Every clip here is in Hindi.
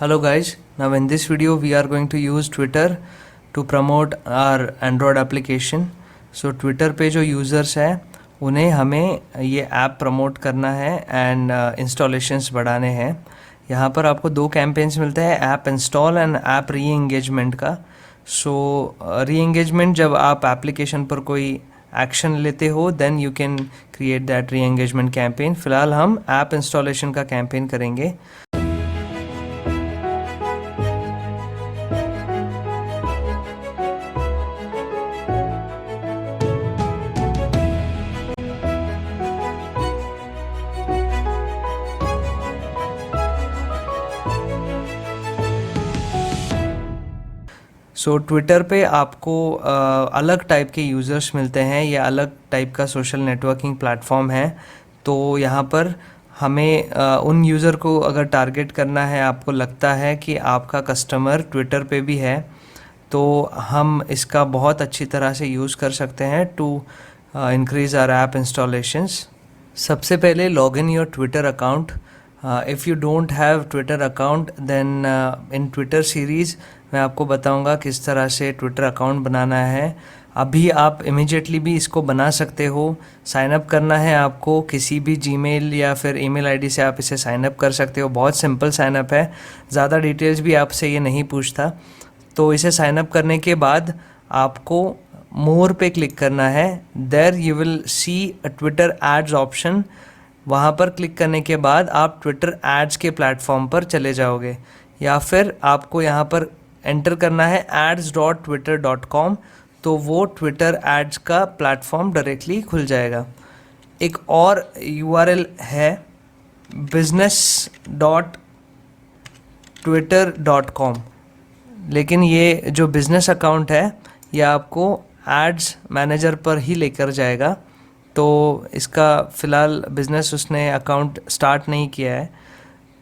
Hello guys, now in this video we are going to use Twitter to promote our Android application. So Twitter पे जो users हैं उन्हें हमें ये ऐप प्रमोट करना है एंड इंस्टॉलेशंस बढ़ाने हैं। यहाँ पर आपको दो कैंपेन्स मिलते हैं, ऐप इंस्टॉल एंड ऐप री एंगेजमेंट का। सो री एंगेजमेंट जब आप एप्लीकेशन पर कोई एक्शन लेते हो then you can create that reengagement campaign. फ़िलहाल हम ऐप इंस्टॉलेशन का कैंपेन करेंगे। सो ट्विटर पे आपको अलग टाइप के यूज़र्स मिलते हैं, ये अलग टाइप का सोशल नेटवर्किंग प्लेटफॉर्म है। तो यहाँ पर हमें उन यूज़र को अगर टारगेट करना है, आपको लगता है कि आपका कस्टमर ट्विटर पे भी है, तो हम इसका बहुत अच्छी तरह से यूज़ कर सकते हैं to increase our app installations. सबसे पहले log in your Twitter account. If you don't have Twitter account then in Twitter series मैं आपको बताऊंगा किस तरह से ट्विटर अकाउंट बनाना है। अभी आप इमीडिएटली भी इसको बना सकते हो। साइन अप करना है आपको, किसी भी जीमेल या फिर ईमेल आईडी से आप इसे साइन अप कर सकते हो। बहुत सिंपल साइन अप है, ज़्यादा डिटेल्स भी आपसे ये नहीं पूछता। तो इसे साइन अप करने के बाद आपको मोर पे क्लिक करना है। There you will see a Twitter ads option. वहाँ पर क्लिक करने के बाद आप ट्विटर एड्स के प्लेटफॉर्म पर चले जाओगे, या फिर आपको यहाँ पर एंटर करना है ads.twitter.com। तो वो ट्विटर एड्स का प्लेटफॉर्म डायरेक्टली खुल जाएगा। एक और URL है business.twitter.com, लेकिन ये जो बिज़नेस अकाउंट है ये आपको एड्स मैनेजर पर ही लेकर जाएगा। तो इसका फ़िलहाल बिज़नेस उसने अकाउंट स्टार्ट नहीं किया है।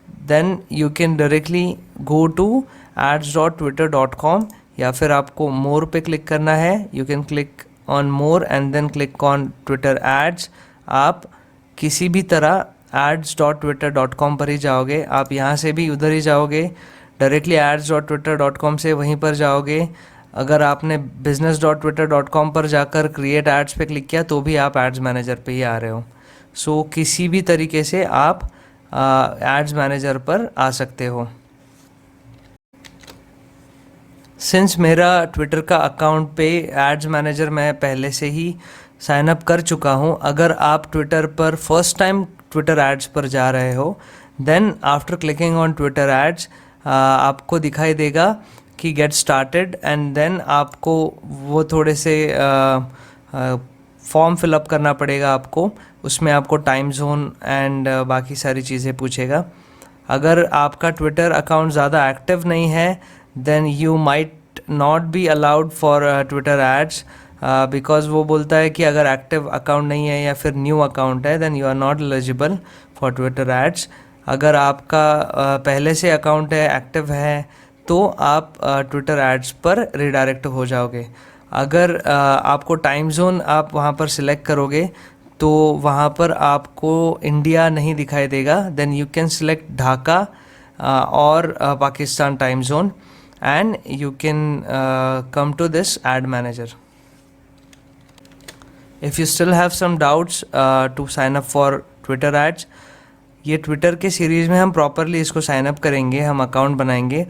Then you can directly go to ads.twitter.com, या फिर आपको मोर पे क्लिक करना है। You can click on more and then click on Twitter ads. आप किसी भी तरह ads.twitter.com पर ही जाओगे। आप यहाँ से भी उधर ही जाओगे, डायरेक्टली ads.twitter.com से वहीं पर जाओगे। अगर आपने business.twitter.com पर जाकर क्रिएट एड्स पे क्लिक किया तो भी आप एड्स मैनेजर पे ही आ रहे हो। सो किसी भी तरीके से आप एड्स मैनेजर पर आ सकते हो। सिंस मेरा ट्विटर का अकाउंट पे एड्स मैनेजर मैं पहले से ही साइन अप कर चुका हूँ। अगर आप ट्विटर पर फर्स्ट टाइम ट्विटर एड्स पर जा रहे हो then after clicking on Twitter ads आपको दिखाई देगा कि गेट स्टार्टेड, एंड देन आपको वो थोड़े से फॉर्म फिलअप करना पड़ेगा आपको। उसमें आपको टाइम जोन एंड बाकी सारी चीज़ें पूछेगा। अगर आपका ट्विटर अकाउंट ज़्यादा एक्टिव नहीं है then you might not be allowed for Twitter ads because वो बोलता है कि अगर एक्टिव अकाउंट नहीं है या फिर न्यू अकाउंट है then you are not eligible for Twitter ads। अगर आपका पहले से अकाउंट है, एक्टिव है, तो आप ट्विटर एड्स पर रिडायरेक्ट हो जाओगे। अगर आपको टाइम जोन आप वहाँ पर सिलेक्ट करोगे तो वहाँ पर आपको इंडिया नहीं दिखाई देगा। Then you can select Dhaka और Pakistan time zone and you can come to this ad manager. If you still have some doubts to sign up for Twitter ads, ये ट्विटर के सीरीज़ में हम प्रॉपरली इसको साइन अप करेंगे, हम अकाउंट बनाएंगे।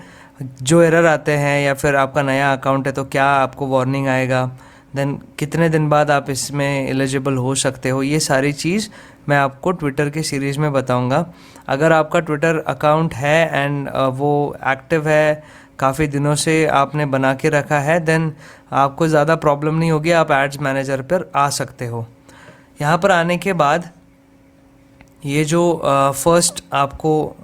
जो एरर आते हैं या फिर आपका नया अकाउंट है तो क्या आपको वार्निंग आएगा, देन कितने दिन बाद आप इसमें एलिजिबल हो सकते हो, ये सारी चीज़ मैं आपको ट्विटर के सीरीज़ में बताऊंगा। अगर आपका ट्विटर अकाउंट है एंड वो एक्टिव है, काफ़ी दिनों से आपने बना के रखा है, देन आपको ज़्यादा प्रॉब्लम नहीं होगी, आप एड्स मैनेजर पर आ सकते हो। यहाँ पर आने के बाद ये जो फर्स्ट आपको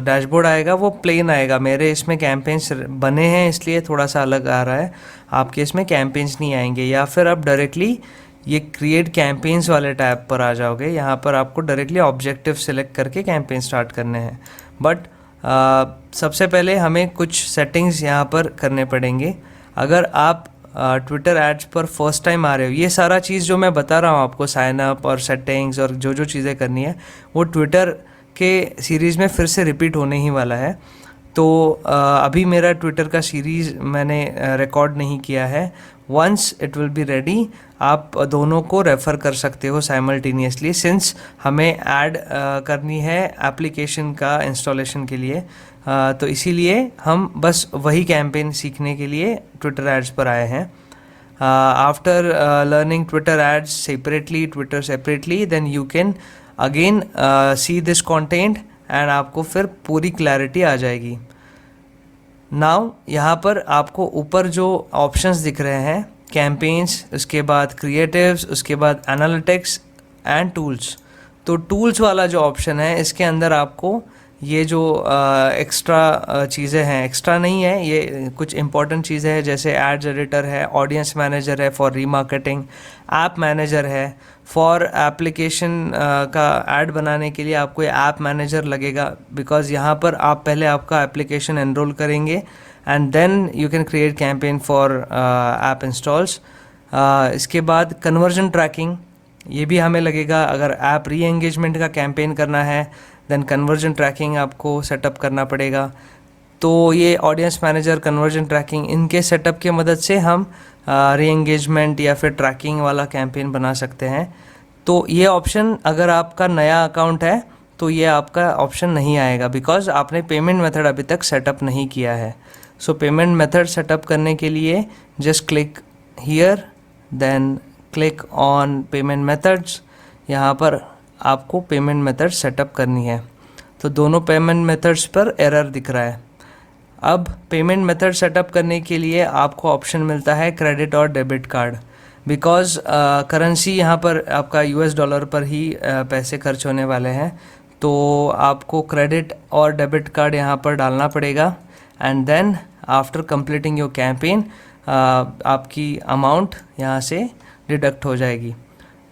डैशबोर्ड आएगा वो प्लेन आएगा। मेरे इसमें कैंपेन्स बने हैं इसलिए थोड़ा सा अलग आ रहा है, आपके इसमें कैंपेन्स नहीं आएंगे। या फिर आप डायरेक्टली ये क्रिएट कैंपेन्स वाले टैब पर आ जाओगे। यहाँ पर आपको डायरेक्टली ऑब्जेक्टिव सेलेक्ट करके कैंपेन स्टार्ट करने हैं। बट सबसे पहले हमें कुछ सेटिंग्स यहाँ पर करने पड़ेंगे। अगर आप ट्विटर एड्स पर फर्स्ट टाइम आ रहे हो, ये सारा चीज़ जो मैं बता रहा हूँ आपको, साइन अप और सेटिंग्स और जो जो चीज़ें करनी है वो ट्विटर के सीरीज़ में फिर से रिपीट होने ही वाला है। तो अभी मेरा ट्विटर का सीरीज़ मैंने रिकॉर्ड नहीं किया है। Once it will be ready आप दोनों को रेफ़र कर सकते हो साइमल्टेनियसली, सिंस हमें ऐड करनी है एप्लीकेशन का इंस्टॉलेशन के लिए। तो इसीलिए हम बस वही कैंपेन सीखने के लिए ट्विटर एड्स पर आए हैं। After learning Twitter ads separately, Twitter separately, then you can again see this content and आपको फिर पूरी क्लैरिटी आ जाएगी। नाउ यहाँ पर आपको ऊपर जो ऑप्शंस दिख रहे हैं, कैंपेन्स, उसके बाद क्रिएटिव्स, उसके बाद एनालिटिक्स एंड टूल्स। तो टूल्स वाला जो ऑप्शन है, इसके अंदर आपको ये जो एक्स्ट्रा चीज़ें हैं, एक्स्ट्रा नहीं है, ये कुछ इंपॉर्टेंट चीज़ें हैं, जैसे एड्स एडिटर है, ऑडियंस मैनेजर है फॉर रीमार्केटिंग, ऐप मैनेजर है फॉर एप्लीकेशन का ऐड बनाने के लिए आपको ये ऐप मैनेजर लगेगा, बिकॉज यहाँ पर आप पहले आपका एप्लीकेशन एनरोल करेंगे and then you can create campaign for app installs. इसके बाद कन्वर्जन ट्रैकिंग, ये भी हमें लगेगा। अगर ऐप री एंगेजमेंट का कैंपेन करना है देन कन्वर्जन ट्रैकिंग आपको सेटअप करना पड़ेगा। तो ये ऑडियंस मैनेजर, कन्वर्जन ट्रैकिंग, इनके सेटअप की मदद से हम री एंगेजमेंट या फिर ट्रैकिंग वाला कैंपेन बना सकते हैं। तो ये ऑप्शन अगर आपका नया अकाउंट है तो ये आपका ऑप्शन नहीं आएगा, बिकॉज आपने पेमेंट मेथड अभी तक सेटअप नहीं किया है। सो पेमेंट मेथड सेटअप करने के लिए just click here, then click on payment methods. यहाँ पर आपको पेमेंट मेथड सेटअप करनी है। तो दोनों पेमेंट मेथड्स पर एरर दिख रहा है। अब पेमेंट मेथड सेटअप करने के लिए आपको ऑप्शन मिलता है क्रेडिट और डेबिट कार्ड, बिकॉज करेंसी यहाँ पर आपका यूएस डॉलर पर ही पैसे खर्च होने वाले हैं। तो आपको क्रेडिट और डेबिट कार्ड यहाँ पर डालना पड़ेगा and then after completing your campaign आपकी अमाउंट यहाँ से डिडक्ट हो जाएगी।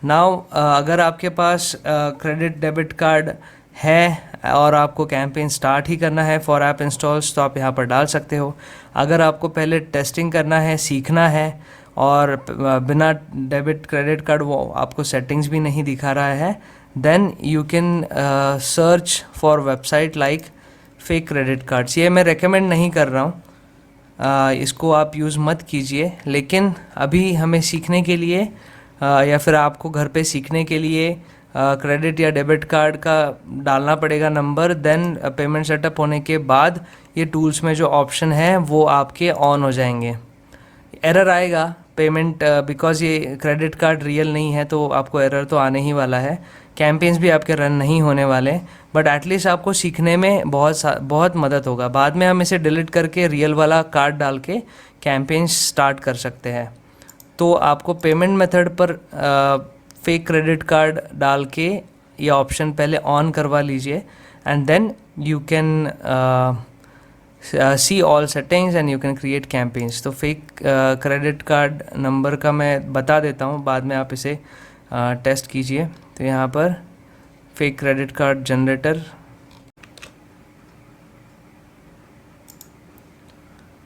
नाउ अगर आपके पास क्रेडिट डेबिट कार्ड है और आपको कैंपेन स्टार्ट ही करना है फॉर ऐप इंस्टॉल्स, तो आप यहाँ पर डाल सकते हो। अगर आपको पहले टेस्टिंग करना है, सीखना है और बिना डेबिट क्रेडिट कार्ड वो आपको सेटिंग्स भी नहीं दिखा रहा है, then you can search for website like fake credit cards. ये मैं रेकमेंड नहीं कर रहा हूँ, इसको आप यूज़ मत कीजिए। लेकिन अभी हमें सीखने के लिए या फिर आपको घर पे सीखने के लिए क्रेडिट या डेबिट कार्ड का डालना पड़ेगा नंबर। देन पेमेंट सेटअप होने के बाद ये टूल्स में जो ऑप्शन है वो आपके ऑन हो जाएंगे। एरर आएगा पेमेंट, बिकॉज ये क्रेडिट कार्ड रियल नहीं है तो आपको एरर तो आने ही वाला है। कैंपेन्स भी आपके रन नहीं होने वाले, बट एटलीस्ट आपको सीखने में बहुत मदद होगा। बाद में हम इसे डिलीट करके रियल वाला कार्ड डाल के कैंपेन्स स्टार्ट कर सकते हैं। तो आपको पेमेंट मेथड पर फेक क्रेडिट कार्ड डाल के ये ऑप्शन पहले ऑन करवा लीजिए and then you can see all settings and you can create campaigns. तो फेक क्रेडिट कार्ड नंबर का मैं बता देता हूँ, बाद में आप इसे टेस्ट कीजिए। तो यहाँ पर फेक क्रेडिट कार्ड जनरेटर,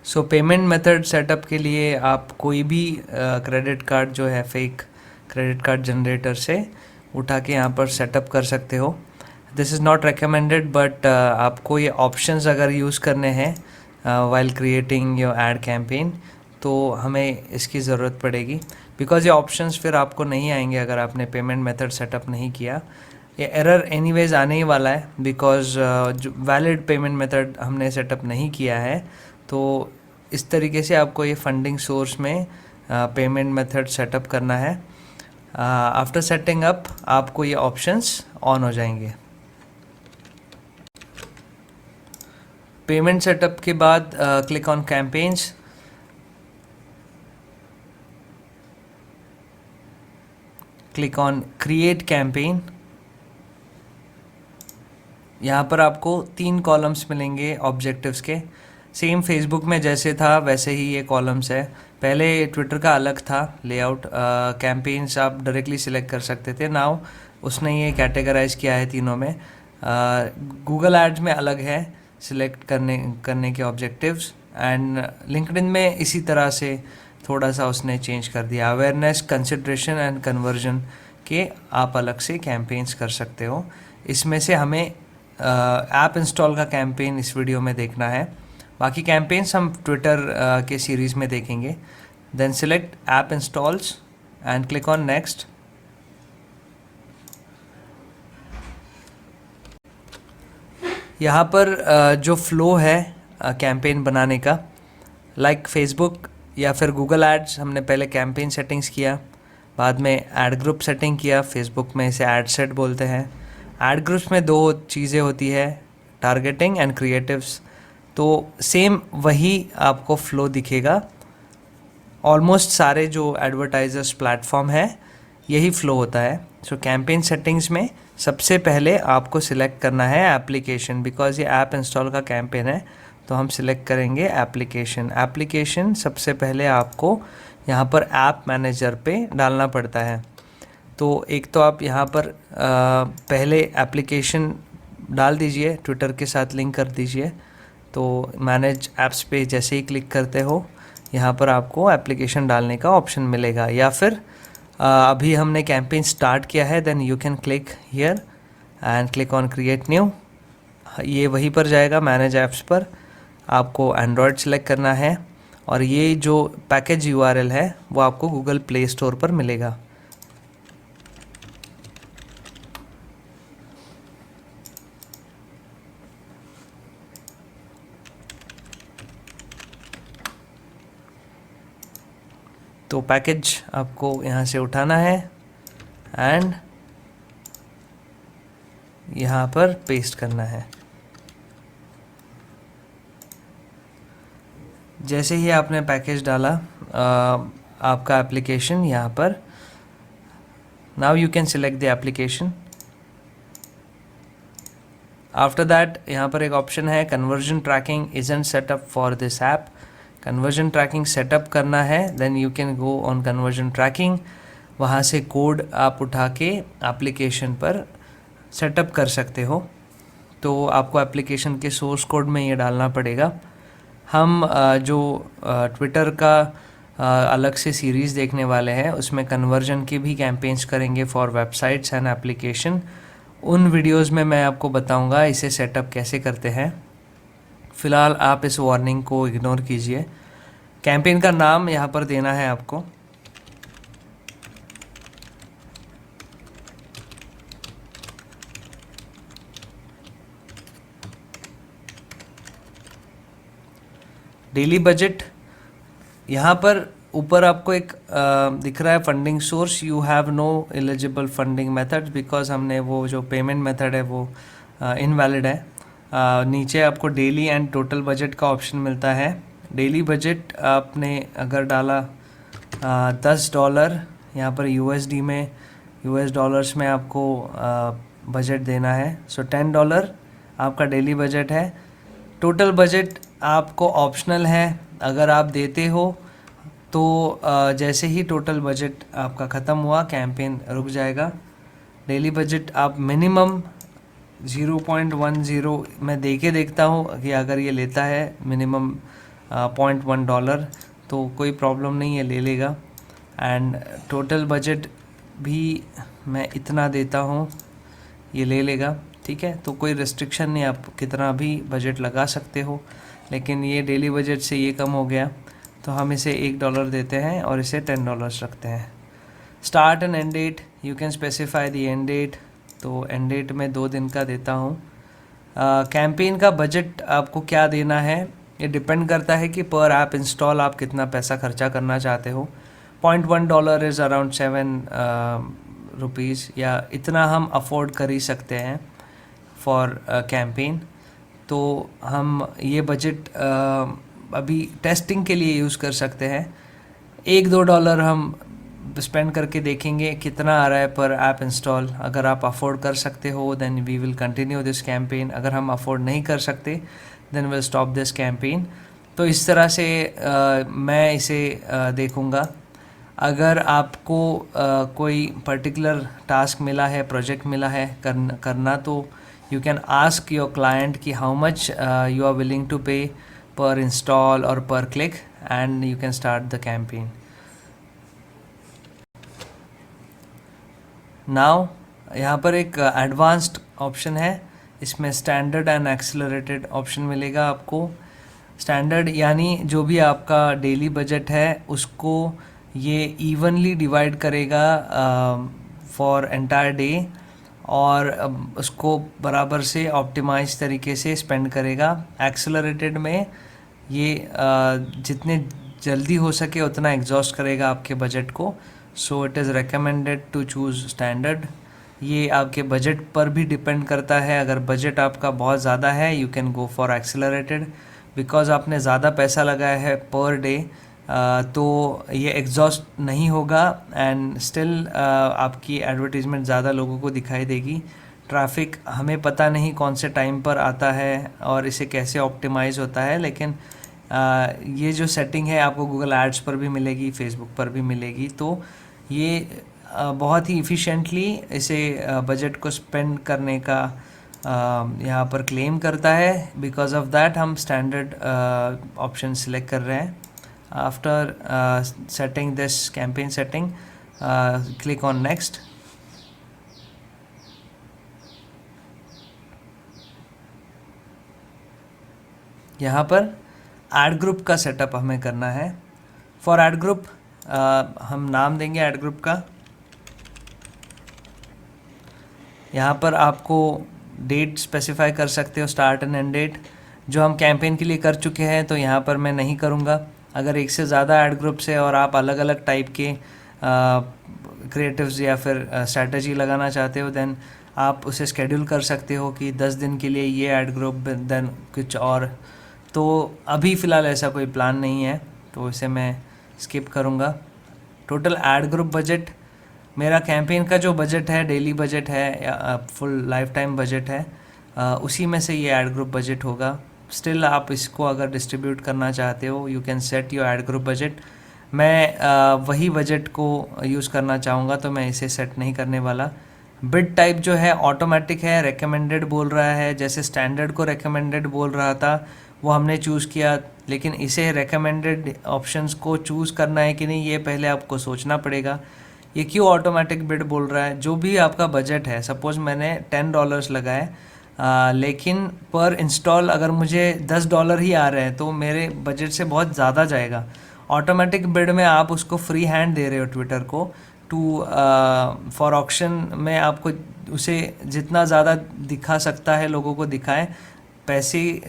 सो पेमेंट मेथड सेटअप के लिए आप कोई भी क्रेडिट कार्ड जो है फेक क्रेडिट कार्ड जनरेटर से उठा के यहाँ पर सेटअप कर सकते हो। This is not recommended, but आपको ये ऑप्शंस अगर यूज़ करने हैं while creating your ad campaign तो हमें इसकी ज़रूरत पड़ेगी, बिकॉज ये ऑप्शंस फिर आपको नहीं आएंगे अगर आपने पेमेंट मेथड सेटअप नहीं किया। ये एरर एनीवेज आने ही वाला है, बिकॉज जो वैलिड पेमेंट मेथड हमने सेटअप नहीं किया है। तो इस तरीके से आपको ये फंडिंग सोर्स में पेमेंट मेथड सेटअप करना है। आफ्टर सेटिंग अप आपको ये ऑप्शंस ऑन हो जाएंगे। पेमेंट सेटअप के बाद click on campaigns, click on create campaign. यहाँ पर आपको 3 कॉलम्स मिलेंगे ऑब्जेक्टिव्स के। सेम फेसबुक में जैसे था वैसे ही ये कॉलम्स है। पहले ट्विटर का अलग था लेआउट, कैंपेन्स आप डायरेक्टली सिलेक्ट कर सकते थे। नाउ उसने ये कैटेगराइज किया है तीनों में। गूगल एड्स में अलग है सिलेक्ट करने के ऑब्जेक्टिव्स, एंड लिंक्डइन में इसी तरह से थोड़ा सा उसने चेंज कर दिया। अवेयरनेस, कंसिडरेशन एंड कन्वर्जन के आप अलग से कैंपेन्स कर सकते हो। इसमें से हमें ऐप इंस्टॉल का कैंपेन इस वीडियो में देखना है, बाकी कैंपेन्स हम ट्विटर के सीरीज़ में देखेंगे। Then select app installs and click on next. यहाँ पर जो फ्लो है कैंपेन बनाने का, लाइक फेसबुक या फिर गूगल एड्स, हमने पहले कैंपेन सेटिंग्स किया, बाद में ऐड ग्रुप सेटिंग किया, फेसबुक में इसे ऐड सेट बोलते हैं। ऐड ग्रुप्स में दो चीज़ें होती है, टारगेटिंग एंड क्रिएटिव्स। तो सेम वही आपको फ्लो दिखेगा, ऑलमोस्ट सारे जो एडवर्टाइजर्स प्लेटफॉर्म है यही फ्लो होता है। सो कैंपेन सेटिंग्स में सबसे पहले आपको सिलेक्ट करना है एप्लीकेशन, बिकॉज ये ऐप इंस्टॉल का कैंपेन है तो हम सिलेक्ट करेंगे एप्लीकेशन। एप्लीकेशन सबसे पहले आपको यहाँ पर ऐप मैनेजर पे डालना पड़ता है। तो एक तो आप यहाँ पर पहले एप्लीकेशन डाल दीजिए, ट्विटर के साथ लिंक कर दीजिए। तो मैनेज ऐप्स पे जैसे ही क्लिक करते हो यहाँ पर आपको एप्लीकेशन डालने का ऑप्शन मिलेगा, या फिर अभी हमने कैंपेन स्टार्ट किया है, then you can click here and click on create new. ये वहीं पर जाएगा मैनेज ऐप्स पर, आपको एंड्रॉयड सेलेक्ट करना है और ये जो पैकेज यूआरएल है वो आपको गूगल प्ले स्टोर पर मिलेगा। तो पैकेज आपको यहाँ से उठाना है एंड यहाँ पर पेस्ट करना है। जैसे ही आपने पैकेज डाला आपका एप्लीकेशन यहाँ पर, now you can select the application. After that यहाँ पर एक ऑप्शन है conversion tracking isn't setup for this app. Conversion tracking setup करना है, then you can go on conversion tracking. वहाँ से कोड आप उठा के एप्लीकेशन पर सेटअप कर सकते हो। तो आपको एप्लीकेशन के सोर्स कोड में ये डालना पड़ेगा। हम जो ट्विटर का अलग से सीरीज़ देखने वाले हैं उसमें कन्वर्जन के भी कैंपेन्स करेंगे फॉर वेबसाइट्स एंड एप्लीकेशन। उन वीडियोस में मैं आपको बताऊंगा इसे सेटअप कैसे करते हैं। फ़िलहाल आप इस वार्निंग को इग्नोर कीजिए। कैंपेन का नाम यहाँ पर देना है आपको। डेली बजट, यहाँ पर ऊपर आपको एक दिख रहा है funding source, you have no eligible funding method, because हमने वो जो पेमेंट मेथड है वो इनवैलिड है। नीचे आपको डेली एंड टोटल बजट का ऑप्शन मिलता है। डेली बजट आपने अगर डाला $10, यहाँ पर यूएसडी में, यूएस डॉलर्स में आपको बजट देना है। सो $10 आपका डेली बजट है। टोटल बजट आपको ऑप्शनल है, अगर आप देते हो तो जैसे ही टोटल बजट आपका ख़त्म हुआ कैंपेन रुक जाएगा। डेली बजट आप मिनिमम 0.10 मैं दे के देखता हूँ कि अगर ये लेता है मिनिमम $0.1 तो कोई प्रॉब्लम नहीं है, ले लेगा। एंड टोटल बजट भी मैं इतना देता हूँ, ये ले लेगा, ठीक है। तो कोई रिस्ट्रिक्शन नहीं, आप कितना भी बजट लगा सकते हो। लेकिन ये डेली बजट से ये कम हो गया तो हम इसे $1 देते हैं और इसे $10 रखते हैं। Start and end date, you can specify the end date. तो एंड डेट में 2 दिन का देता हूँ। कैंपेन का बजट आपको क्या देना है ये डिपेंड करता है कि पर ऐप इंस्टॉल आप कितना पैसा खर्चा करना चाहते हो। $0.1 इज़ अराउंड 7 रुपीज़, या इतना हम अफोर्ड कर ही सकते हैं फॉर कैंपेन। तो हम ये बजट अभी टेस्टिंग के लिए यूज़ कर सकते हैं। $1-2 हम स्पेंड करके देखेंगे कितना आ रहा है पर ऐप इंस्टॉल। अगर आप अफोर्ड कर सकते हो then we will continue this campaign, अगर हम अफोर्ड नहीं कर सकते then will stop this campaign. तो इस तरह से मैं इसे देखूँगा। अगर आपको कोई पर्टिकुलर टास्क मिला है, प्रोजेक्ट मिला है करना, तो you can ask your client कि how much you are willing to pay per install or per click and you can start the campaign. Now यहाँ पर एक advanced option है, इसमें स्टैंडर्ड एंड एक्सेलरेटेड ऑप्शन मिलेगा आपको। स्टैंडर्ड यानी जो भी आपका डेली बजट है उसको ये इवनली डिवाइड करेगा फॉर एंटायर डे, और उसको बराबर से ऑप्टिमाइज तरीके से स्पेंड करेगा। एक्सेलरेटेड में ये जितने जल्दी हो सके उतना एग्जॉस्ट करेगा आपके बजट को। So it is recommended to choose standard. ये आपके बजट पर भी डिपेंड करता है। अगर बजट आपका बहुत ज़्यादा है you can go for accelerated, because आपने ज़्यादा पैसा लगाया है पर डे, तो ये एग्जॉस्ट नहीं होगा एंड स्टिल आपकी एडवर्टीज़मेंट ज़्यादा लोगों को दिखाई देगी। ट्रैफिक हमें पता नहीं कौन से टाइम पर आता है और इसे कैसे ऑप्टिमाइज़ होता है, लेकिन ये जो सेटिंग है आपको गूगल एड्स पर भी मिलेगी, फेसबुक पर भी मिलेगी। तो ये बहुत ही इफ़िशेंटली इसे बजट को स्पेंड करने का यहाँ पर क्लेम करता है। बिकॉज ऑफ दैट हम स्टैंडर्ड ऑप्शन सिलेक्ट कर रहे हैं। After setting this campaign setting, click on next. यहाँ पर ऐड ग्रुप का सेटअप हमें करना है। फॉर ऐड ग्रुप हम नाम देंगे ऐड ग्रुप का। यहाँ पर आपको डेट स्पेसिफाई कर सकते हो, स्टार्ट एंड एंड डेट, जो हम कैंपेन के लिए कर चुके हैं, तो यहाँ पर मैं नहीं करूँगा। अगर एक से ज़्यादा ऐड ग्रुप्स है और आप अलग अलग टाइप के क्रिएटिव्स या फिर स्ट्रैटेजी लगाना चाहते हो, देन आप उसे शेड्यूल कर सकते हो कि 10 दिन के लिए ये ऐड ग्रुप, देन कुछ और। तो अभी फ़िलहाल ऐसा कोई प्लान नहीं है, तो इसे मैं स्किप करूँगा। टोटल ऐड ग्रुप बजट, मेरा कैंपेन का जो बजट है, डेली बजट है या फुल लाइफ टाइम बजट है, उसी में से ये ऐड ग्रुप बजट होगा। स्टिल आप इसको अगर डिस्ट्रीब्यूट करना चाहते हो you can set your add group budget. मैं वही बजट को यूज़ करना चाहूँगा, तो मैं इसे सेट नहीं करने वाला। बिड टाइप जो है ऑटोमेटिक है, रेकमेंडेड बोल रहा है। जैसे स्टैंडर्ड को रेकमेंडेड बोल रहा था वो हमने चूज़ किया, लेकिन इसे रेकमेंडेड ऑप्शंस को चूज़ करना है कि नहीं ये पहले आपको सोचना पड़ेगा। ये क्यों ऑटोमेटिक बिड बोल रहा है? जो भी आपका बजट है, सपोज़ मैंने $10 लगाए, लेकिन पर इंस्टॉल अगर मुझे $10 ही आ रहे हैं तो मेरे बजट से बहुत ज़्यादा जाएगा। ऑटोमेटिक बिड में आप उसको फ्री हैंड दे रहे हो ट्विटर को टू फॉर ऑक्शन में, आपको उसे जितना ज़्यादा दिखा सकता है लोगों को दिखाएं। पैसे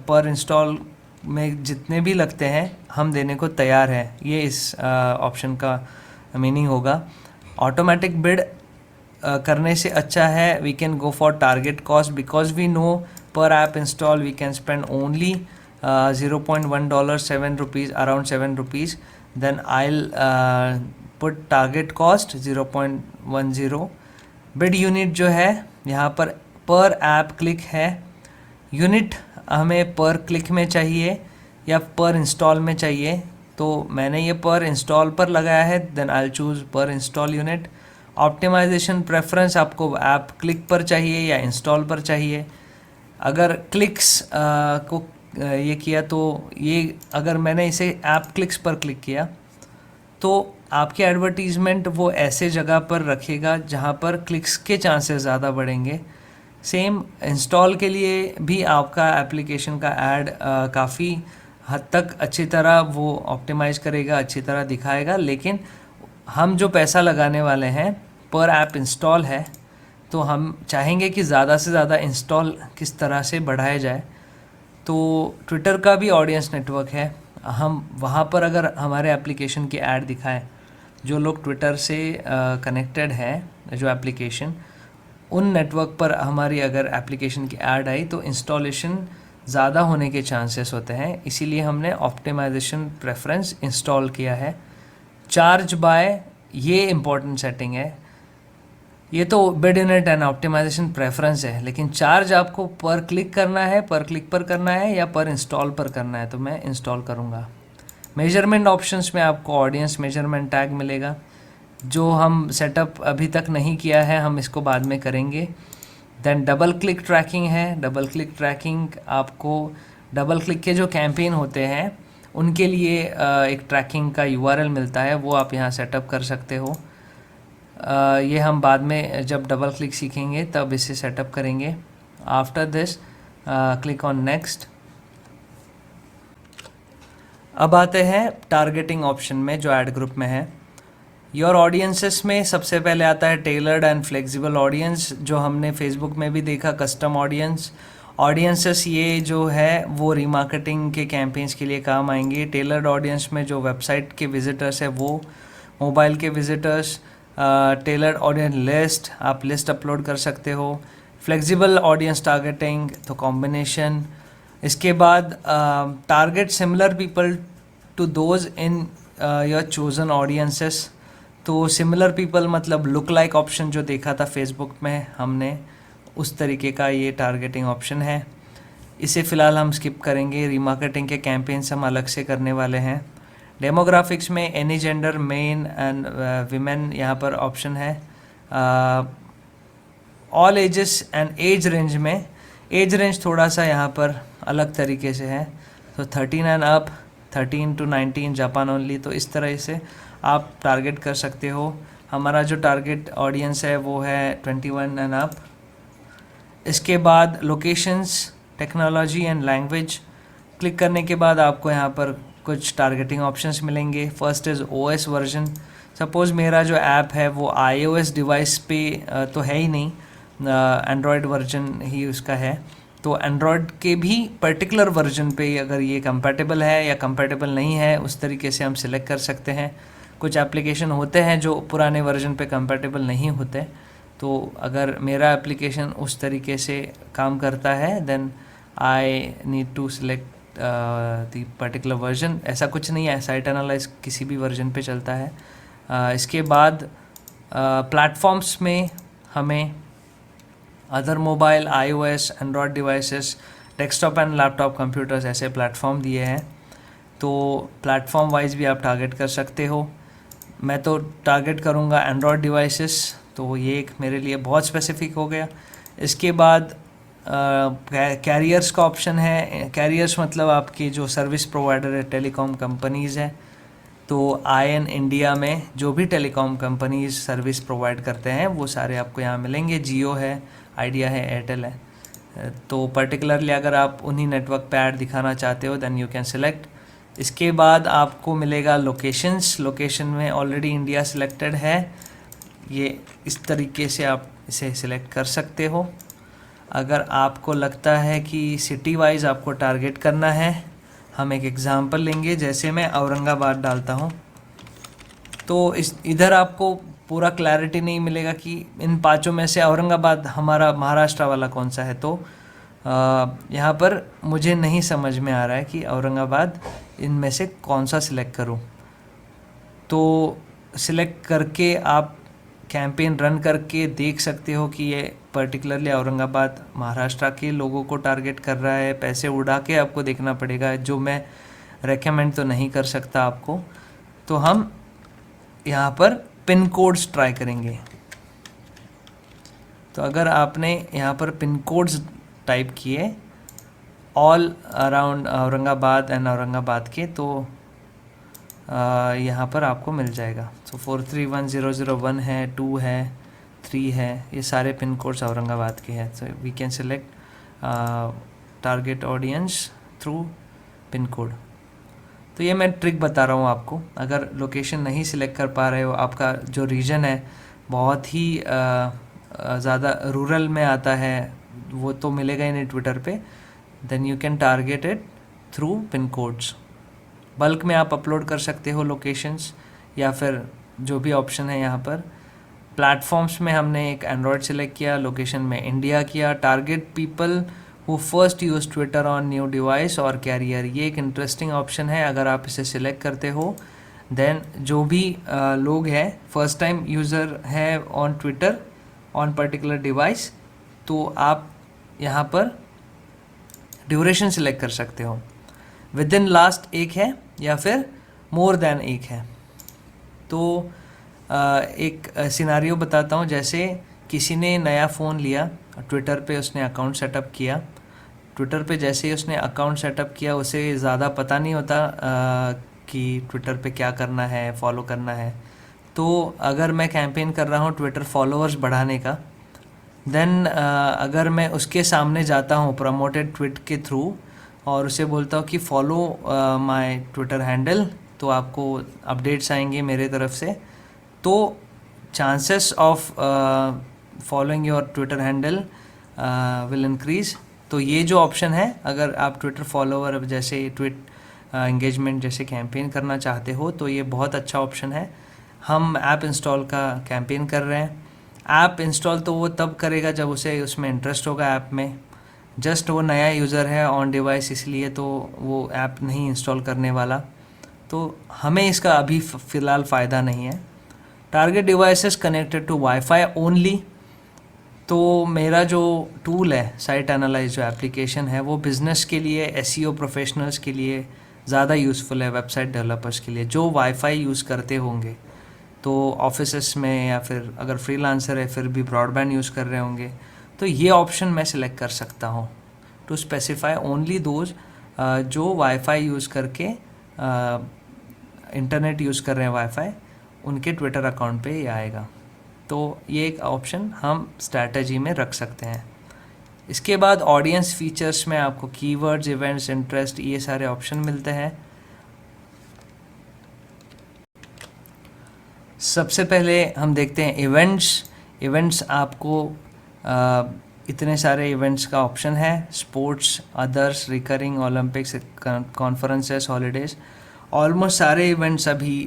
पर इंस्टॉल में जितने भी लगते हैं हम देने को तैयार हैं, ये इस ऑप्शन का मीनिंग होगा। ऑटोमेटिक बिड करने से अच्छा है we can go for target cost, because we know per app install we can spend only $0.1, 7 rupees, around 7 rupees. Then I put target cost 0.10। Bid unit जो है यहाँ पर ऐप क्लिक है। यूनिट हमें पर क्लिक में चाहिए या पर इंस्टॉल में चाहिए, तो मैंने ये पर इंस्टॉल पर लगाया है। देन आई चूज़ पर इंस्टॉल यूनिट। ऑप्टिमाइजेशन प्रेफरेंस आपको ऐप क्लिक पर चाहिए या इंस्टॉल पर चाहिए। अगर क्लिक्स को ये किया तो ये, अगर मैंने इसे ऐप क्लिक्स पर क्लिक किया तो आपके एडवर्टीज़मेंट वो ऐसे जगह पर रखेगा जहाँ पर क्लिक्स के चांसेस ज़्यादा बढ़ेंगे। सेम इंस्टॉल के लिए भी आपका एप्लीकेशन का ऐड काफ़ी हद तक अच्छी तरह वो ऑप्टिमाइज़ करेगा, अच्छी तरह दिखाएगा। लेकिन हम जो पैसा लगाने वाले हैं पर ऐप इंस्टॉल है, तो हम चाहेंगे कि ज़्यादा से ज़्यादा इंस्टॉल किस तरह से बढ़ाया जाए। तो ट्विटर का भी ऑडियंस नेटवर्क है, हम वहाँ पर अगर हमारे एप्लीकेशन की ऐड दिखाएं, जो लोग ट्विटर से कनेक्टेड है जो एप्लीकेशन, उन नेटवर्क पर हमारी अगर एप्लीकेशन की ऐड आई तो इंस्टॉलेशन ज़्यादा होने के चांसेस होते हैं। इसीलिए हमने ऑप्टिमाइजेशन प्रेफरेंस इंस्टॉल किया है। चार्ज बाय, ये इम्पॉर्टेंट सेटिंग है। ये तो bid unit and optimisation preference है, लेकिन चार्ज आपको पर क्लिक करना है, पर क्लिक पर करना है या पर इंस्टॉल पर करना है, तो मैं इंस्टॉल करूँगा। मेजरमेंट ऑप्शंस में आपको ऑडियंस मेजरमेंट टैग मिलेगा, जो हम सेटअप अभी तक नहीं किया है, हम इसको बाद में करेंगे। देन डबल क्लिक ट्रैकिंग है। डबल क्लिक ट्रैकिंग आपको डबल क्लिक के जो कैंपेन होते हैं उनके लिए एक ट्रैकिंग का URL मिलता है, वो आप यहाँ सेटअप कर सकते हो। ये हम बाद में जब डबल क्लिक सीखेंगे तब इसे सेटअप करेंगे। After this click on next. अब आते हैं टारगेटिंग ऑप्शन में जो ऐड ग्रुप में है। योर ऑडियंसेस में सबसे पहले आता है टेलर्ड एंड फ्लेक्सिबल ऑडियंस, जो हमने फेसबुक में भी देखा, कस्टम ऑडियंस। ऑडियंसेस ये जो है वो रीमार्केटिंग के कैंपेन्स के लिए काम आएंगे। टेलर्ड ऑडियंस में जो वेबसाइट के विजिटर्स है वो, मोबाइल के विजिटर्स। टेलर्ड ऑडियंस लिस्ट, आप लिस्ट अपलोड कर सकते हो। फ्लेक्सिबल ऑडियंस टारगेटिंग तो कॉम्बिनेशन। इसके बाद target similar people to those in your chosen audiences. तो सिमिलर पीपल मतलब लुक लाइक ऑप्शन जो देखा था फेसबुक में हमने, उस तरीके का ये टारगेटिंग ऑप्शन है। इसे फ़िलहाल हम स्किप करेंगे, रीमार्केटिंग के कैंपेन्स हम अलग से करने वाले हैं। डेमोग्राफिक्स में any gender, men and women यहाँ पर ऑप्शन है। All ages and age range में एज रेंज थोड़ा सा यहाँ पर अलग तरीके से है, तो 13 and up, 13 to 19 Japan only, तो इस तरह से आप टारगेट कर सकते हो। हमारा जो टारगेट ऑडियंस है वो है 21 एंड अप। इसके बाद locations, technology and language, click करने के बाद आपको यहाँ पर कुछ टारगेटिंग ऑप्शंस मिलेंगे। First is OS version. Suppose मेरा जो ऐप है वो iOS डिवाइस पे तो है ही नहीं, एंड्रॉयड वर्जन ही उसका है, तो एंड्रॉयड के भी पर्टिकुलर वर्जन पे अगर ये कंपैटिबल है या कंपैटिबल नहीं है, उस तरीके से हम सिलेक्ट कर सकते हैं। कुछ एप्लीकेशन होते हैं जो पुराने वर्जन पे कंपैटिबल नहीं होते, तो अगर मेरा एप्लीकेशन उस तरीके से काम करता है then I need to select the particular version. ऐसा कुछ नहीं है, साइट एनालाइज किसी भी वर्जन पे चलता है। इसके बाद प्लेटफॉर्म्स में हमें other mobile, iOS, Android devices, desktop and laptop computers ऐसे प्लेटफॉर्म दिए हैं, तो प्लेटफॉर्म वाइज भी आप टारगेट कर सकते हो। मैं तो टारगेट करूँगा एंड्रॉयड डिवाइसेस, तो ये एक मेरे लिए बहुत स्पेसिफिक हो गया। इसके बाद कैरियर्स का ऑप्शन है। कैरियर्स मतलब आपके जो सर्विस प्रोवाइडर है, टेलीकॉम कंपनीज़ हैं, तो IN इंडिया में जो भी टेलीकॉम कंपनीज सर्विस प्रोवाइड करते हैं वो सारे आपको यहाँ मिलेंगे। जियो है, आइडिया है, एयरटेल है। तो पर्टिकुलरली अगर आप उन्हीं नेटवर्क पे ऐड दिखाना चाहते हो देन यू कैन सिलेक्ट। इसके बाद आपको मिलेगा लोकेशंस। लोकेशन में ऑलरेडी इंडिया सिलेक्टेड है, ये इस तरीके से आप इसे सिलेक्ट कर सकते हो। अगर आपको लगता है कि सिटी वाइज आपको टारगेट करना है, हम एक एग्ज़ाम्पल लेंगे, जैसे मैं औरंगाबाद डालता हूँ, तो इधर आपको पूरा क्लैरिटी नहीं मिलेगा कि इन पांचों में से औरंगाबाद हमारा महाराष्ट्र वाला कौन सा है। तो यहाँ पर मुझे नहीं समझ में आ रहा है कि औरंगाबाद इनमें से कौन सा सिलेक्ट करूँ। तो सिलेक्ट करके आप कैंपेन रन करके देख सकते हो कि ये पर्टिकुलरली औरंगाबाद महाराष्ट्र के लोगों को टारगेट कर रहा है। पैसे उड़ा के आपको देखना पड़ेगा, जो मैं रेकमेंड तो नहीं कर सकता आपको। तो हम यहाँ पर पिन कोड्स ट्राई करेंगे। तो अगर आपने यहाँ पर पिन कोड्स टाइप किए all around Aurangabad and Aurangabad के, तो यहाँ पर आपको मिल जाएगा। तो 431001 है, 2 है, 3 है, ये सारे पिन कोड्स औरंगाबाद के हैं। तो we can select target audience through pin code. तो ये मैं ट्रिक बता रहा हूँ आपको। अगर लोकेशन नहीं सिलेक्ट कर पा रहे हो, आपका जो रीजन है बहुत ही ज़्यादा रूरल में आता है, वो तो मिलेगा ही नहीं ट्विटर पे, then you can target it through pin codes. Bulk में आप अपलोड कर सकते हो लोकेशंस, या फिर जो भी ऑप्शन है यहाँ पर। प्लेटफॉर्म्स में हमने एक एंड्रॉयड सेलेक्ट किया, लोकेशन में इंडिया किया। Target people who first use Twitter on new device और कैरियर, ये एक इंटरेस्टिंग ऑप्शन है। अगर आप इसे सिलेक्ट करते हो देन जो भी लोग हैं फर्स्ट टाइम यूज़र है on Twitter on particular device, तो आप यहाँ पर ड्यूरेशन सिलेक्ट कर सकते हो। विद इन लास्ट एक है या फिर मोर देन एक है। तो एक सिनारियो बताता हूँ। जैसे किसी ने नया फ़ोन लिया, ट्विटर पे उसने अकाउंट सेटअप किया। ट्विटर पे जैसे ही उसने अकाउंट सेटअप किया, उसे ज़्यादा पता नहीं होता कि ट्विटर पे क्या करना है, फॉलो करना है। तो अगर मैं कैंपेन कर रहा हूँ ट्विटर फॉलोअर्स बढ़ाने का, देन अगर मैं उसके सामने जाता हूँ प्रमोटेड ट्वीट के थ्रू और उसे बोलता हूँ कि फॉलो माय ट्विटर हैंडल, तो आपको अपडेट्स आएंगे मेरे तरफ से। तो chances of following your Twitter handle will increase. तो ये जो ऑप्शन है, अगर आप ट्विटर फॉलोवर जैसे ट्वीट एंगेजमेंट जैसे कैंपेन करना चाहते हो तो ये बहुत अच्छा ऑप्शन है। हम ऐप इंस्टॉल का कैंपेन कर रहे हैं। ऐप इंस्टॉल तो वो तब करेगा जब उसे उसमें इंटरेस्ट होगा ऐप में। जस्ट वो नया यूज़र है ऑन डिवाइस, इसलिए तो वो ऐप नहीं इंस्टॉल करने वाला। तो हमें इसका अभी फ़िलहाल फ़ायदा नहीं है। Target devices connected to wifi only. तो मेरा जो टूल है साइट एनालाइज जो एप्लीकेशन है वो बिज़नेस के लिए, एसईओ प्रोफेशनल्स के लिए ज़्यादा यूज़फुल है, वेबसाइट डेवलपर्स के लिए जो वाईफाई यूज़ करते होंगे। तो ऑफिसेस में या फिर अगर फ्रीलांसर है फिर भी ब्रॉडबैंड यूज़ कर रहे होंगे, तो ये ऑप्शन मैं सिलेक्ट कर सकता हूँ टू स्पेसिफाई ओनली दोज जो वाईफाई यूज़ करके इंटरनेट यूज़ कर रहे हैं वाईफाई, उनके ट्विटर अकाउंट पे ये आएगा। तो ये एक ऑप्शन हम स्ट्रैटेजी में रख सकते हैं। इसके बाद ऑडियंस फीचर्स में आपको कीवर्ड्स, इवेंट्स, इंटरेस्ट, ये सारे ऑप्शन मिलते हैं। सबसे पहले हम देखते हैं इवेंट्स। इवेंट्स आपको इतने सारे इवेंट्स का ऑप्शन है, sports, others, recurring, Olympics, conferences, holidays. Almost सारे इवेंट्स अभी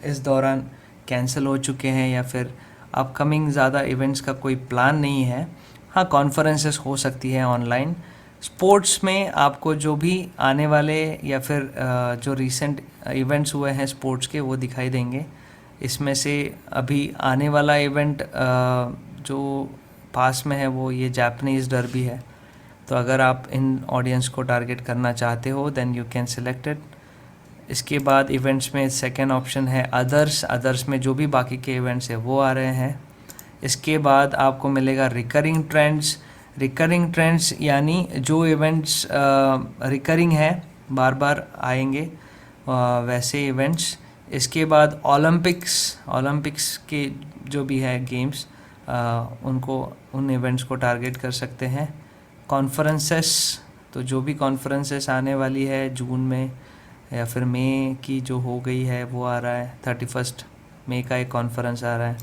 इस दौरान कैंसिल हो चुके हैं या फिर अपकमिंग ज़्यादा इवेंट्स का कोई प्लान नहीं है। हाँ, कॉन्फ्रेंसेस हो सकती है ऑनलाइन। स्पोर्ट्स में आपको जो भी आने वाले या फिर जो रीसेंट इवेंट्स हुए हैं स्पोर्ट्स के वो दिखाई देंगे। इसमें से अभी आने वाला इवेंट जो पास में है वो ये जापानीज़ डर्बी है। तो अगर आप इन ऑडियंस को टारगेट करना चाहते हो then you can select it. इसके बाद इवेंट्स में सेकंड ऑप्शन है अदर्स। अदर्स में जो भी बाकी के इवेंट्स है वो आ रहे हैं। इसके बाद आपको मिलेगा रिकरिंग ट्रेंड्स। रिकरिंग ट्रेंड्स यानी जो इवेंट्स रिकरिंग है, बार बार आएंगे वैसे इवेंट्स। इसके बाद ओलंपिक्स के जो भी है गेम्स, उनको उन इवेंट्स को टारगेट कर सकते हैं। कॉन्फ्रेंसेस, तो जो भी कॉन्फ्रेंसेस आने वाली है जून में या फिर मई की जो हो गई है वो आ रहा है, 31 मई का एक कॉन्फ्रेंस आ रहा है।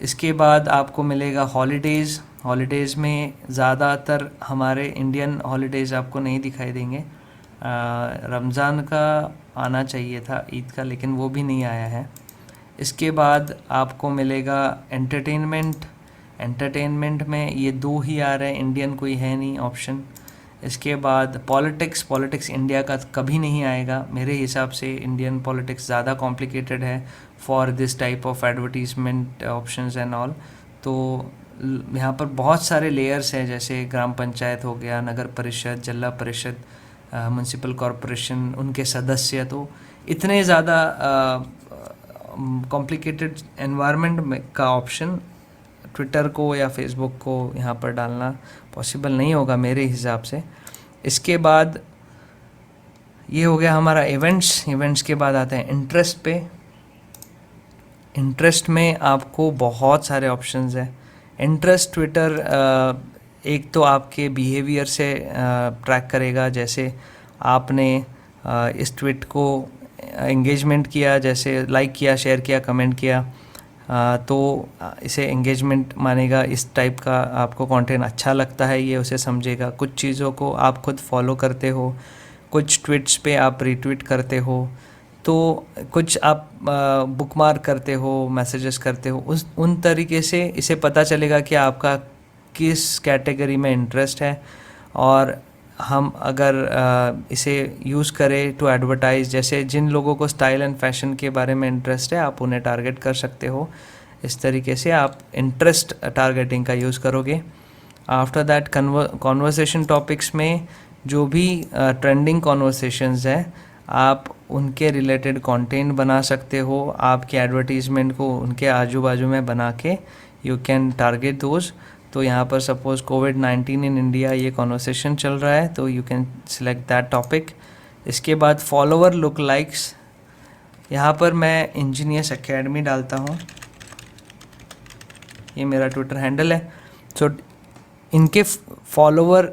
इसके बाद आपको मिलेगा हॉलीडेज़। हॉलीडेज़ में ज़्यादातर हमारे इंडियन हॉलीडेज़ आपको नहीं दिखाई देंगे। रमज़ान का आना चाहिए था, ईद का, लेकिन वो भी नहीं आया है। इसके बाद आपको मिलेगा एंटरटेनमेंट। एंटरटेनमेंट में ये दो ही आ रहे हैं, इंडियन कोई है नहीं ऑप्शन। इसके बाद पॉलिटिक्स इंडिया का कभी नहीं आएगा मेरे हिसाब से। इंडियन पॉलिटिक्स ज़्यादा कॉम्प्लिकेटेड है for this type of advertisement options and all. तो यहाँ पर बहुत सारे लेयर्स हैं, जैसे ग्राम पंचायत हो गया, नगर परिषद, जिला परिषद, म्यूनसिपल कॉरपोरेशन, उनके सदस्य। तो इतने ज़्यादा कॉम्प्लिकेटेड एनवायरनमेंट में का ऑप्शन ट्विटर को या फेसबुक को यहाँ पर डालना पॉसिबल नहीं होगा मेरे हिसाब से। इसके बाद ये हो गया हमारा इवेंट्स के बाद आते हैं इंटरेस्ट पे। इंटरेस्ट में आपको बहुत सारे ऑप्शंस हैं। इंटरेस्ट ट्विटर एक तो आपके बिहेवियर से ट्रैक करेगा, जैसे आपने इस ट्वीट को एंगेजमेंट किया, जैसे लाइक किया, शेयर किया, कमेंट किया, तो इसे एंगेजमेंट मानेगा। इस टाइप का आपको कंटेंट अच्छा लगता है ये उसे समझेगा। कुछ चीज़ों को आप खुद फॉलो करते हो, कुछ ट्वीट्स पे आप रीट्वीट करते हो, तो कुछ आप बुकमार्क करते हो, मैसेजेस करते हो, उन तरीके से इसे पता चलेगा कि आपका किस कैटेगरी में इंटरेस्ट है। और हम अगर इसे यूज़ करें टू एडवर्टाइज़, जैसे जिन लोगों को स्टाइल एंड फैशन के बारे में इंटरेस्ट है आप उन्हें टारगेट कर सकते हो। इस तरीके से आप इंटरेस्ट टारगेटिंग का यूज़ करोगे। आफ्टर दैट कॉन्वर्सेशन टॉपिक्स में जो भी ट्रेंडिंग कॉन्वर्सेशंस हैं आप उनके रिलेटेड कंटेंट बना सकते हो। आपके एडवर्टीज़मेंट को उनके आजू बाजू में बना के यू कैन टारगेट दोज। तो यहाँ पर सपोज़ कोविड-19 इन इंडिया ये कॉन्वर्सेशन चल रहा है, तो you can select that topic. इसके बाद फॉलोवर लुक लाइक्स, यहाँ पर मैं इंजीनियर्स एकेडमी डालता हूँ, ये मेरा ट्विटर हैंडल है। सो इनके फॉलोवर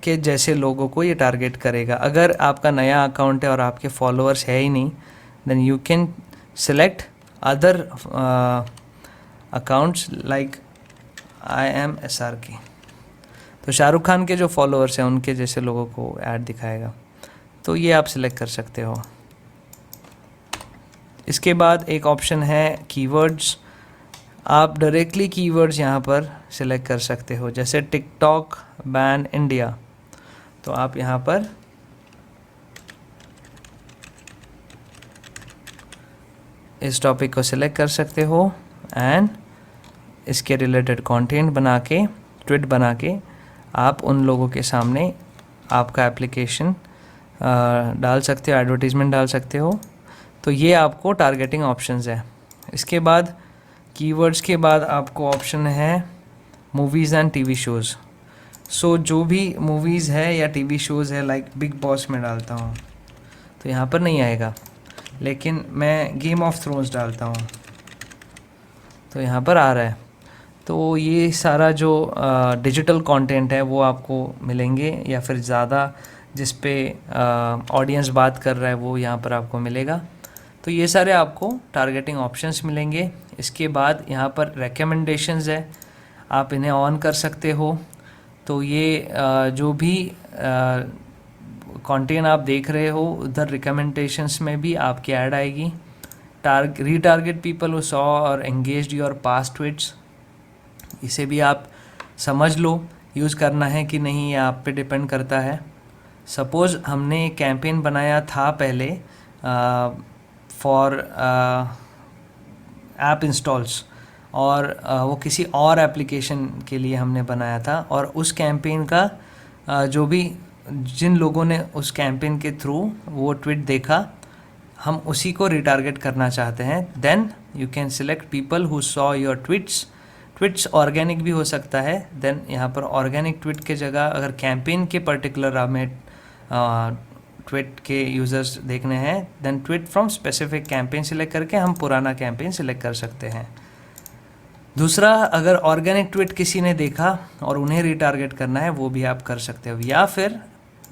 के जैसे लोगों को ये टारगेट करेगा। अगर आपका नया अकाउंट है और आपके फॉलोअर्स है ही नहीं, then you can select other accounts like IMSRK। तो शाहरुख खान के जो फॉलोअर्स हैं उनके जैसे लोगों को ऐड दिखाएगा, तो ये आप सिलेक्ट कर सकते हो। इसके बाद एक ऑप्शन है कीवर्ड्स। आप डायरेक्टली कीवर्ड्स यहाँ पर सिलेक्ट कर सकते हो, जैसे टिकटॉक बैन इंडिया। तो आप यहाँ पर इस टॉपिक को सिलेक्ट कर सकते हो एंड इसके रिलेटेड कंटेंट बना के, ट्वीट बना के आप उन लोगों के सामने आपका एप्लीकेशन डाल सकते हो, एडवर्टीज़मेंट डाल सकते हो। तो ये आपको टारगेटिंग ऑप्शंस है। इसके बाद कीवर्ड्स के बाद आपको ऑप्शन है मूवीज़ एंड टीवी शोज़। सो जो भी मूवीज़ है या टीवी शोज़ है, लाइक बिग बॉस में डालता हूँ तो यहाँ पर नहीं आएगा, लेकिन मैं गेम ऑफ थ्रोन्स डालता हूँ तो यहाँ पर आ रहा है। तो ये सारा जो डिजिटल कंटेंट है वो आपको मिलेंगे, या फिर ज़्यादा जिस पे ऑडियंस बात कर रहा है वो यहाँ पर आपको मिलेगा। तो ये सारे आपको टारगेटिंग ऑप्शंस मिलेंगे। इसके बाद यहाँ पर रिकमेंडेशंस है, आप इन्हें ऑन कर सकते हो। तो ये जो भी कंटेंट आप देख रहे हो उधर रिकमेंडेशंस में भी आपकी ऐड आएगी। रीटारगेट पीपल हु सॉ और एंगेज्ड योर पास्ट ट्वीट्स, इसे भी आप समझ लो यूज़ करना है कि नहीं, ये आप पे डिपेंड करता है। सपोज़ हमने एक कैंपेन बनाया था पहले फॉर ऐप इंस्टॉल्स, और वो किसी और एप्लीकेशन के लिए हमने बनाया था, और उस कैंपेन का जो भी जिन लोगों ने उस कैंपेन के थ्रू वो ट्वीट देखा, हम उसी को रिटारगेट करना चाहते हैं। Then you can select people who saw your tweets organic भी हो सकता है। देन यहाँ पर ऑर्गेनिक ट्वीट के जगह अगर कैंपेन के पर्टिकुलर हमें ट्वीट के यूज़र्स देखने हैं, then tweet from specific campaign select करके हम पुराना कैंपेन सिलेक्ट कर सकते हैं। दूसरा, अगर ऑर्गेनिक ट्वीट किसी ने देखा और उन्हें रिटारगेट करना है वो भी आप कर सकते हो, या फिर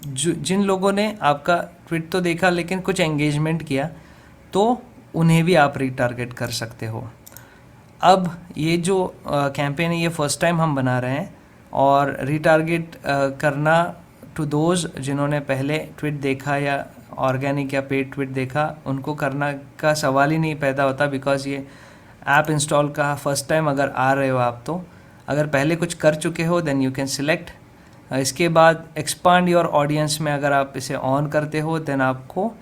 जिन लोगों ने आपका ट्वीट तो देखा लेकिन कुछ एंगेजमेंट किया तो उन्हें भी आप रिटारगेट कर सकते हो। अब ये जो कैंपेन है ये फर्स्ट टाइम हम बना रहे हैं, और रिटारगेट करना टू दोज जिन्होंने पहले ट्वीट देखा या ऑर्गेनिक या पेड ट्वीट देखा, उनको करना का सवाल ही नहीं पैदा होता, बिकॉज ये ऐप इंस्टॉल का फर्स्ट टाइम अगर आ रहे हो आप, तो अगर पहले कुछ कर चुके हो देन यू कैन सिलेक्ट। इसके बाद एक्सपांड योर ऑडियंस में अगर आप इसे ऑन करते हो, देन आपको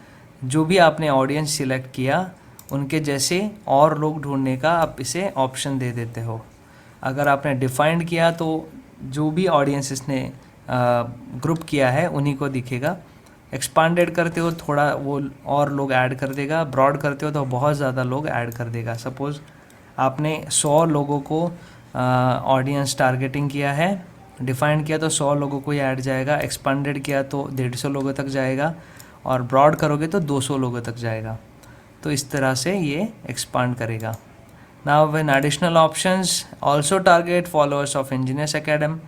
जो भी आपने ऑडियंस सिलेक्ट किया उनके जैसे और लोग ढूंढने का आप इसे ऑप्शन दे देते हो। अगर आपने डिफाइंड किया तो जो भी ऑडियंस इसने ग्रुप किया है उन्हीं को दिखेगा। एक्सपांडेड करते हो थोड़ा वो और लोग ऐड कर देगा, ब्रॉड करते हो तो बहुत ज़्यादा लोग ऐड कर देगा। सपोज़ आपने 100 लोगों को ऑडियंस टारगेटिंग किया है, डिफाइंड किया तो 100 लोगों को ही ऐड जाएगा, एक्सपांडेड किया तो 150 लोगों तक जाएगा, और ब्रॉड करोगे तो 200 लोगों तक जाएगा। तो इस तरह से ये एक्सपांड करेगा। Now when additional options also target followers of engineers academy,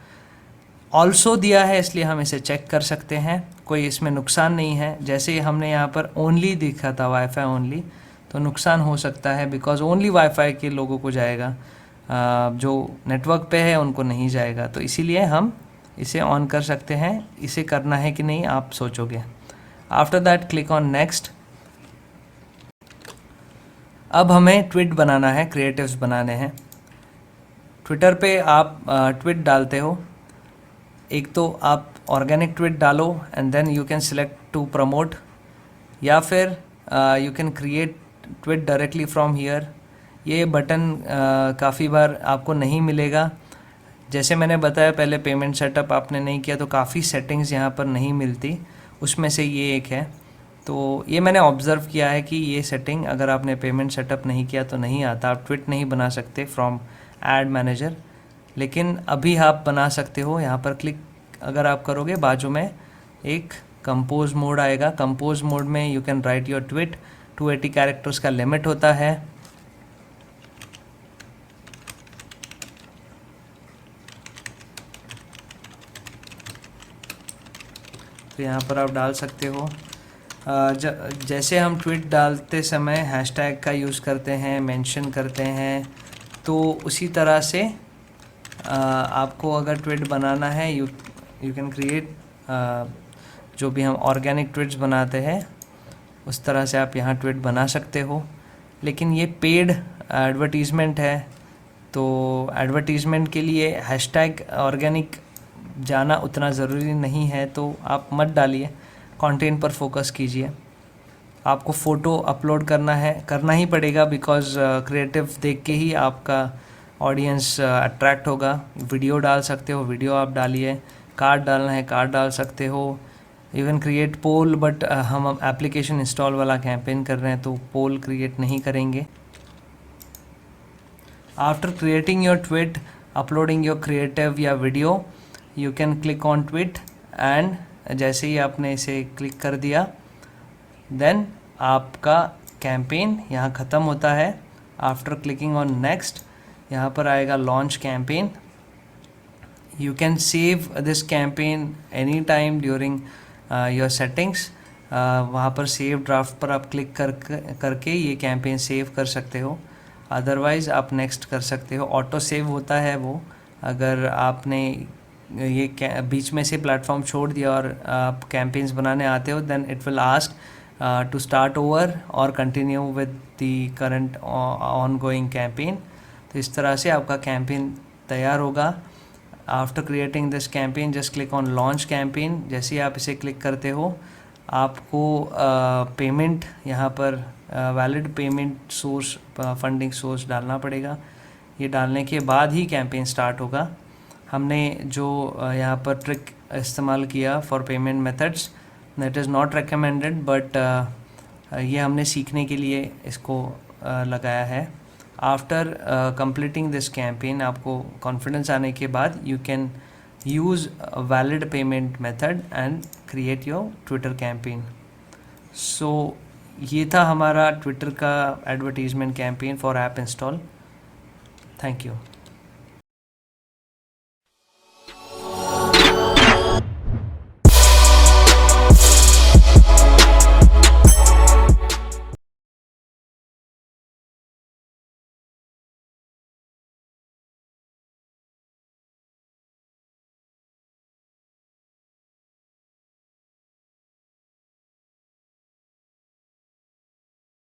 also दिया है इसलिए हम इसे चेक कर सकते हैं, कोई इसमें नुकसान नहीं है। जैसे हमने यहाँ पर ओनली दिखा था वाईफाई ओनली, तो नुकसान हो सकता है बिकॉज ओनली वाईफाई के लोगों को जाएगा, जो नेटवर्क पे है उनको नहीं जाएगा। तो इसीलिए हम इसे ऑन कर सकते हैं। इसे करना है कि नहीं आप सोचोगे। After that click on next. अब हमें ट्वीट बनाना है, क्रिएटिव्स बनाने हैं। ट्विटर पे आप ट्वीट डालते हो, एक तो आप ऑर्गेनिक ट्वीट डालो and then you can select to promote, या फिर you can create tweet directly from here. ये बटन काफ़ी बार आपको नहीं मिलेगा। जैसे मैंने बताया पहले, पेमेंट सेटअप आपने नहीं किया तो काफ़ी सेटिंग्स यहाँ पर नहीं मिलती, उसमें से ये एक है। तो ये मैंने ऑब्ज़र्व किया है कि ये सेटिंग अगर आपने पेमेंट सेटअप नहीं किया तो नहीं आता, आप ट्वीट नहीं बना सकते फ्रॉम एड मैनेजर। लेकिन अभी आप बना सकते हो। यहाँ पर क्लिक अगर आप करोगे, बाजू में एक कंपोज मोड आएगा। कंपोज मोड में you can write your tweet, 280 characters का लिमिट होता है। तो यहाँ पर आप डाल सकते हो। जैसे हम ट्वीट डालते समय हैशटैग का यूज़ करते हैं, मेंशन करते हैं, तो उसी तरह से आपको अगर ट्वीट बनाना है यू कैन क्रिएट, जो भी हम ऑर्गेनिक ट्वीट्स बनाते हैं उस तरह से आप यहाँ ट्वीट बना सकते हो। लेकिन ये पेड एडवर्टीज़मेंट है, तो एडवर्टीज़मेंट के लिए हैशटैग ऑर्गेनिक जाना उतना ज़रूरी नहीं है, तो आप मत डालिए, कंटेंट पर फोकस कीजिए। आपको फ़ोटो अपलोड करना ही पड़ेगा, बिकॉज़ क्रिएटिव देख के ही आपका ऑडियंस अट्रैक्ट होगा। वीडियो डाल सकते हो, वीडियो आप डालिए, कार्ड डालना है कार्ड डाल सकते हो, इवन क्रिएट पोल, बट हम एप्लीकेशन इंस्टॉल वाला कैंपेन कर रहे हैं तो पोल क्रिएट नहीं करेंगे। After creating your tweet, uploading your creative या video, you can click on tweet, and जैसे ही आपने इसे क्लिक कर दिया, देन आपका कैंपेन यहाँ ख़त्म होता है। आफ्टर क्लिकिंग ऑन नेक्स्ट, यहाँ पर आएगा launch campaign. You can save this campaign any time during your settings. वहाँ पर सेव ड्राफ्ट पर आप क्लिक करके ये कैंपेन सेव कर सकते हो। अदरवाइज़ आप नेक्स्ट कर सकते हो। ऑटो सेव होता है वो, अगर आपने ये बीच में से प्लेटफॉर्म छोड़ दिया और आप कैंपेन्स बनाने आते हो, then it will ask to start over और continue with the current on going campaign. तो इस तरह से आपका कैंपेन तैयार होगा। After creating this campaign, just click on launch campaign. जैसे ही आप इसे क्लिक करते हो, आपको पेमेंट यहाँ पर valid payment source, funding source डालना पड़ेगा। ये डालने के बाद ही कैंपेन स्टार्ट होगा। हमने जो यहाँ पर ट्रिक इस्तेमाल किया for payment methods, that is not recommended, but ये हमने सीखने के लिए इसको लगाया है। आफ्टर कंप्लीटिंग दिस कैंपेन, आपको कॉन्फिडेंस आने के बाद you can use valid payment method and create your Twitter campaign. So ये था हमारा ट्विटर का advertisement campaign for app install. Thank you.